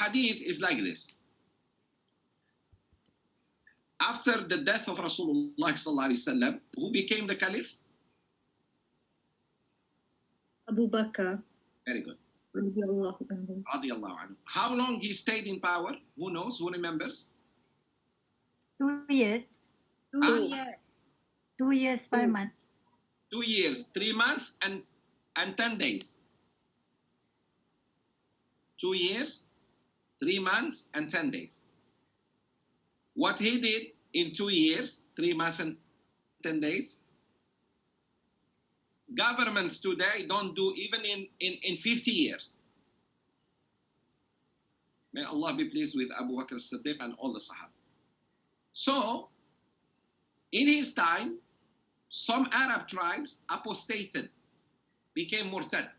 hadith is like this. After the death of Rasulullah sallallahu alaihi wasallam, who became the caliph? Abu-Bakr. Very good. Radiallahu anhu. Radiallahu anhu. How long he stayed in power? Who knows? Who remembers? 2 years. 2 years. 2 years, 5 months. 2 years, 3 months, and 10 days. 2 years, 3 months, and 10 days. What he did in 2 years, 3 months, and 10 days, governments today don't do even in 50 years. May Allah be pleased with Abu Bakr as-Siddiq and all the Sahaba. So, in his time, some Arab tribes apostated, became murtad.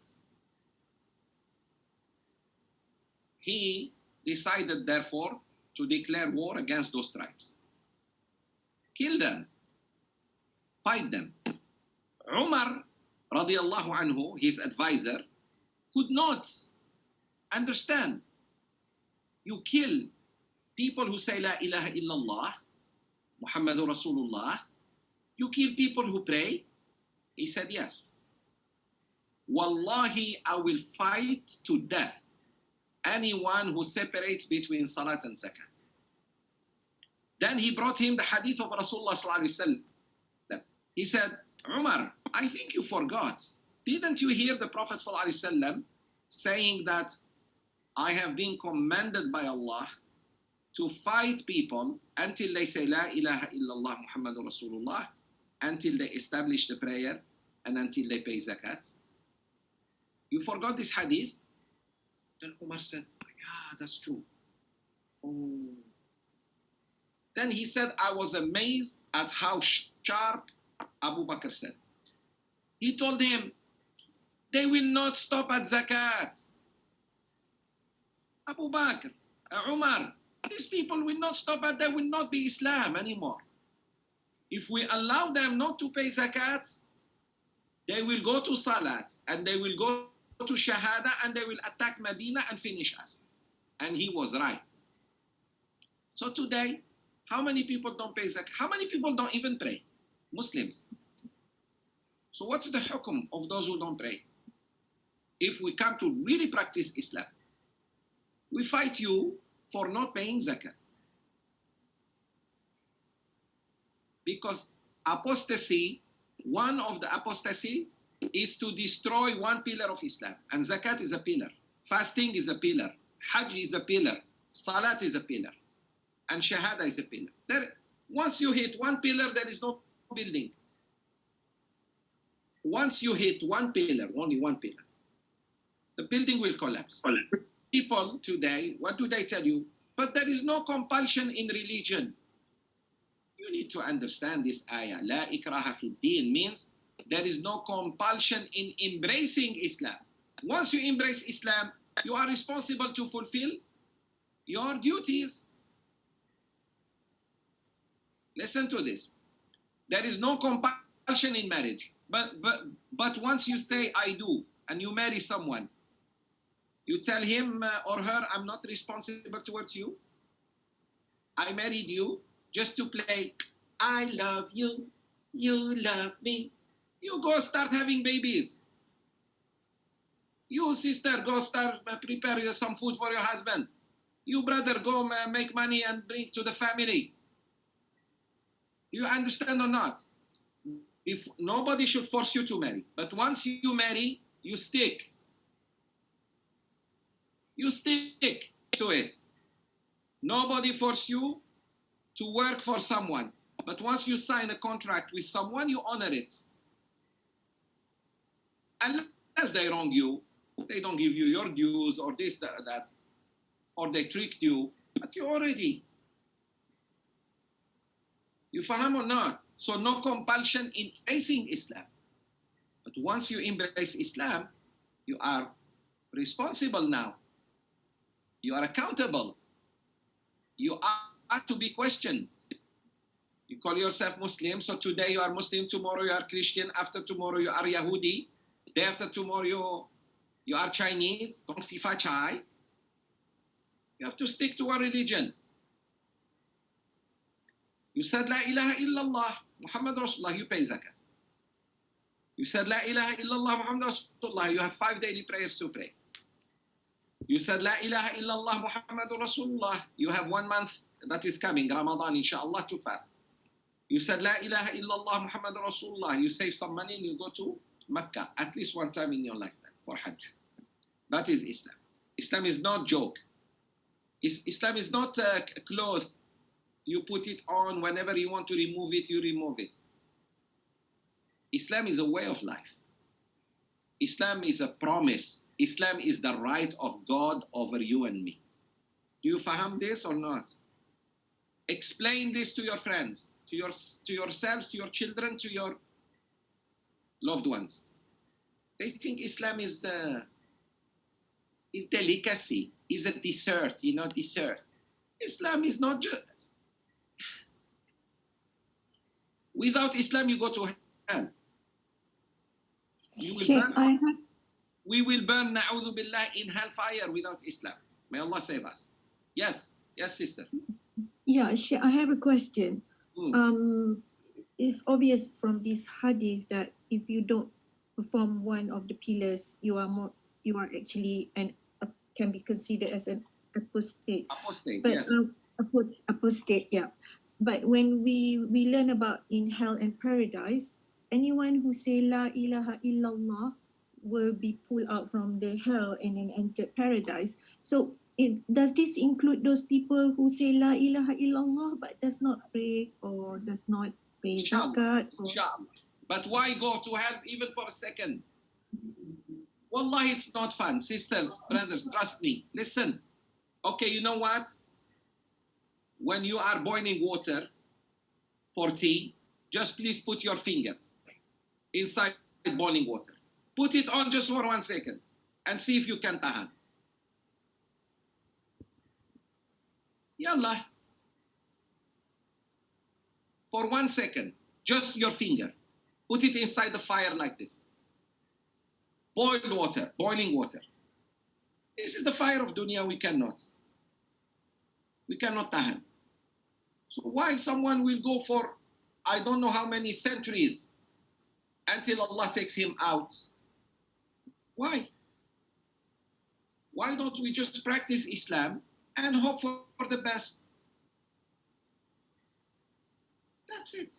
He decided, therefore, to declare war against those tribes. Kill them. Fight them. Omar, radiallahu anhu, his advisor, could not understand. You kill people who say La ilaha illallah, Muhammadur Rasulullah. You kill people who pray. He said, yes. Wallahi, I will fight to death anyone who separates between salat and zakat. Then he brought him the hadith of Rasulullah sallallahu alaihi wasallam. He said, Umar, I think you forgot. Didn't you hear the Prophet sallallahu alaihi wasallam saying that I have been commanded by Allah to fight people until they say La ilaha illallah Muhammadur Rasulullah, until they establish the prayer, and until they pay zakat? You forgot this hadith? Then Umar said, yeah, that's true. Oh. Then he said, I was amazed at how sharp Abu Bakr said. He told him, they will not stop at zakat. Abu Bakr, Umar, these people will not stop at, they will not be Islam anymore. If we allow them not to pay zakat, they will go to salat, and they will go to shahada, and they will attack Medina and finish us. And he was right. So today, how many people don't pay zakat? How many people don't even pray? Muslims. So what's the hukum of those who don't pray? If we come to really practice Islam, we fight you for not paying zakat. Because apostasy, one of the apostasy is to destroy one pillar of Islam. And zakat is a pillar. Fasting is a pillar. Hajj is a pillar. Salat is a pillar. And shahada is a pillar. Once you hit one pillar, there is no building. Once you hit one pillar, only one pillar, the building will collapse. People today, what do they tell you? But there is no compulsion in religion. You need to understand this ayah. La ikraha fi din means there is no compulsion in embracing Islam. Once you embrace Islam, you are responsible to fulfill your duties. Listen to this. There is no compulsion in marriage. But once you say, I do, and you marry someone, you tell him or her, I'm not responsible towards you. I married you just to play, I love you, you love me. You go start having babies. You sister, go start prepare some food for your husband. You brother, go make money and bring to the family. You understand or not? If nobody should force you to marry, but once you marry, you stick. You stick to it. Nobody force you to work for someone, but once you sign a contract with someone, you honor it. Unless they wrong you, they don't give you your dues or this, that, or they tricked you, but you already. You faham or not? So no compulsion in embracing Islam. But once you embrace Islam, you are responsible now. You are accountable. You are to be questioned. You call yourself Muslim, so today you are Muslim, tomorrow you are Christian, after tomorrow you are Yahudi, day after tomorrow you are Chinese, Gong Si Fa Chai. You have to stick to a religion. You said La ilaha illallah, Muhammad Rasulullah, you pay zakat. You said La ilaha illallah, Muhammad Rasulullah, you have 5 daily prayers to pray. You said La ilaha illallah, Muhammad Rasulullah, you have 1 month that is coming, Ramadan, inshallah, to fast. You said La ilaha illallah, Muhammad Rasulullah, you save some money and you go to Mecca at least 1 time in your lifetime for Hajj. That is Islam. Islam is not joke. Islam is not a cloth. You put it on, whenever you want to remove it, you remove it. Islam is a way of life. Islam is a promise. Islam is the right of God over you and me. Do you faham this or not? Explain this to your friends, to yourselves, to your children, to your loved ones. They think Islam is delicacy, is a dessert, dessert. Islam is not just... Without Islam, you go to hell. We will burn, na'udhu billah, in hellfire without Islam. May Allah save us. Yes, sister. Yeah, Sheikh, I have a question. It's obvious from this hadith that if you don't perform one of the pillars, you are actually can be considered as an apostate. Apostate, but, yes. Apostate, yeah. But when we learn about in hell and paradise, anyone who say La ilaha illallah will be pulled out from the hell and then entered paradise. So does this include those people who say La ilaha illallah but does not pray or does not pay zakat? Inshallah. But why go to hell even for a second? Wallahi, it's not fun. Sisters, brothers, trust me. Listen. Okay, you know what? When you are boiling water for tea, just please put your finger inside boiling water. Put it on just for 1 second and see if you can tahan. Yallah. For 1 second, just your finger. Put it inside the fire like this. Boiled water, boiling water. This is the fire of dunya. We cannot tahan. So why someone will go for I don't know how many centuries until Allah takes him out? Why? Why don't we just practice Islam and hope for the best? That's it.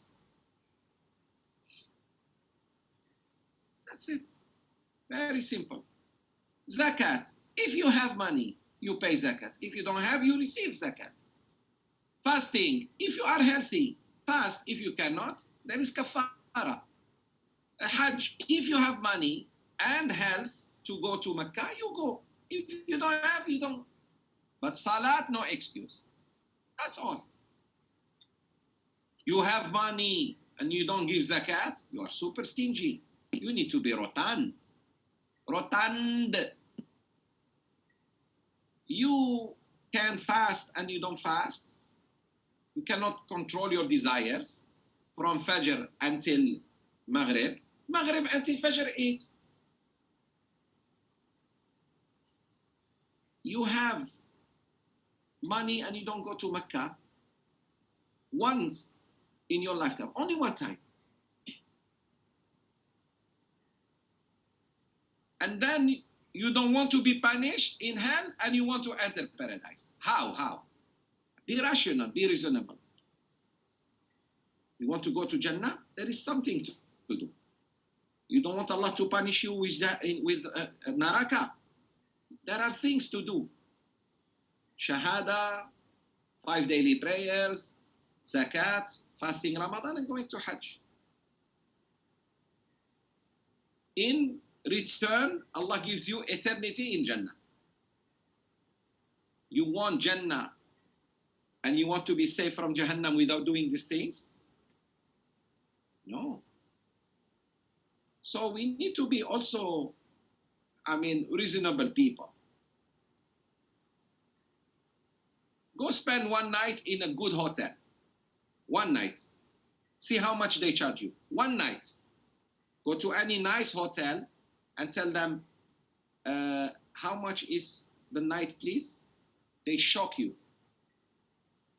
That's it. Very simple. Zakat. If you have money, you pay zakat. If you don't have, you receive zakat. Fasting. If you are healthy, fast. If you cannot, there is kafara. Hajj. If you have money and health to go to Mecca, you go. If you don't have, you don't. But salat, no excuse. That's all. You have money and you don't give zakat, you are super stingy. You need to be rotund. You can fast and you don't fast. You cannot control your desires from Fajr until Maghrib. Maghrib until Fajr 8. You have money and you don't go to Mecca once in your lifetime, only 1 time. And then you don't want to be punished in hell and you want to enter paradise. How? Be rational, be reasonable. You want to go to Jannah? There is something to do. You don't want Allah to punish you with Naraka. There are things to do. Shahada, 5 daily prayers, zakat, fasting Ramadan, and going to Hajj. In return, Allah gives you eternity in Jannah. You want Jannah and you want to be safe from Jahannam without doing these things? No. So we need to be also, reasonable people. Go spend 1 night in a good hotel. 1 night. See how much they charge you. 1 night. Go to any nice hotel and tell them, how much is the night, please? They shock you.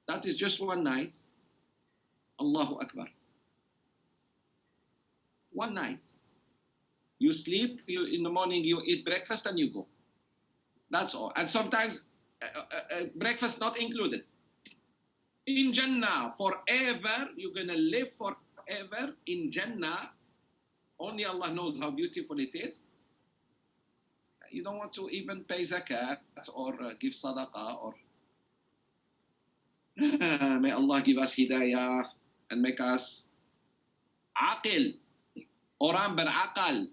That is just one night. Allahu Akbar. One night. You sleep, in the morning you eat breakfast and you go. That's all. And sometimes breakfast not included. In Jannah, forever, you're going to live forever in Jannah. Only Allah knows how beautiful it is. You don't want to even pay zakat or give sadaqah or may Allah give us hidayah and make us aqil. Orang berakal.